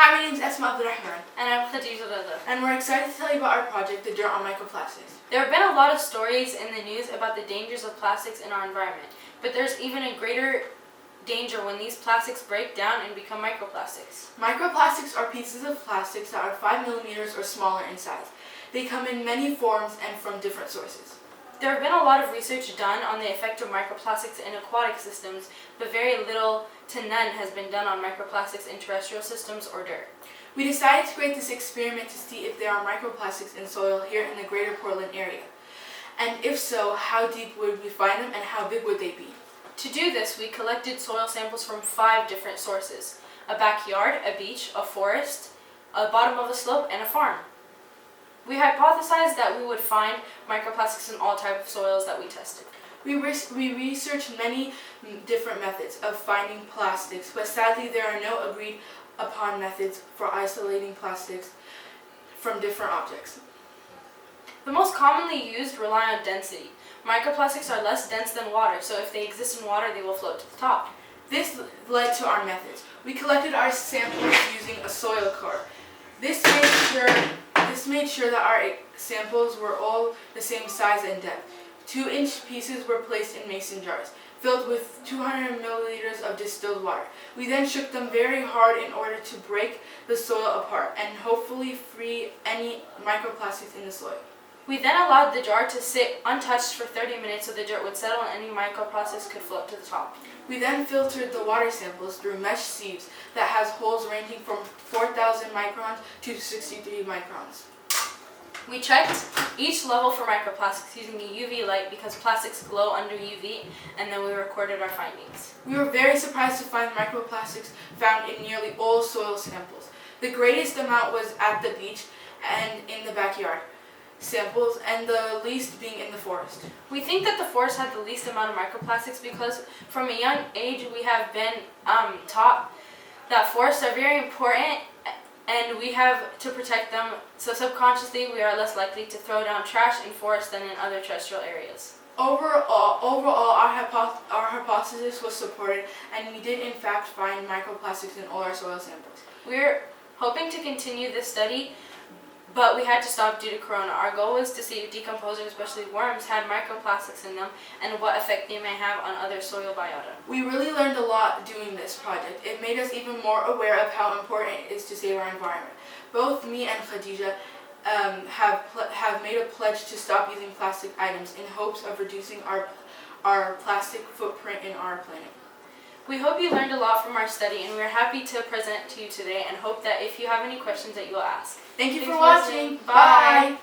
Hi, my name is Asmaa Abdirahman. And I'm Khadija, Reda. And we're excited to tell you about our project, The Dirt on Microplastics. There have been a lot of stories in the news about the dangers of plastics in our environment, but there's even a greater danger when these plastics break down and become microplastics. Microplastics are pieces of plastics that are 5 millimeters or smaller in size. They come in many forms and from different sources. There have been a lot of research done on the effect of microplastics in aquatic systems, but very little to none has been done on microplastics in terrestrial systems or dirt. We decided to create this experiment to see if there are microplastics in soil here in the greater Portland area. And if so, how deep would we find them and how big would they be? To do this, we collected soil samples from 5 different sources: a backyard, a beach, a forest, a bottom of a slope, and a farm. We hypothesized that we would find microplastics in all types of soils that we tested. We researched many different methods of finding plastics, but sadly there are no agreed upon methods for isolating plastics from different objects. The most commonly used rely on density. Microplastics are less dense than water, so if they exist in water, they will float to the top. This led to our methods. We collected our samples using a soil core. This made sure that our samples were all the same size and depth. 2-inch pieces were placed in mason jars, filled with 200 milliliters of distilled water. We then shook them very hard in order to break the soil apart and hopefully free any microplastics in the soil. We then allowed the jar to sit untouched for 30 minutes so the dirt would settle and any microplastics could float to the top. We then filtered the water samples through mesh sieves that has holes ranging from 4,000 microns to 63 microns. We checked each level for microplastics using a UV light because plastics glow under UV, and then we recorded our findings. We were very surprised to find microplastics found in nearly all soil samples. The greatest amount was at the beach and in the backyard samples, and the least being in the forest. We think that the forest had the least amount of microplastics because from a young age we have been taught that forests are very important and we have to protect them, so subconsciously we are less likely to throw down trash in forests than in other terrestrial areas. Overall, our hypothesis was supported, and we did in fact find microplastics in all our soil samples. We're hoping to continue this study, but we had to stop due to Corona. Our goal was to see if decomposers, especially worms, had microplastics in them and what effect they may have on other soil biota. We really learned a lot doing this project. It made us even more aware of how important it is to save our environment. Both me and Khadija have made a pledge to stop using plastic items in hopes of reducing our plastic footprint in our planet. We hope you learned a lot from our study, and we're happy to present to you today and hope that if you have any questions that you will ask. Thank you for watching. Bye.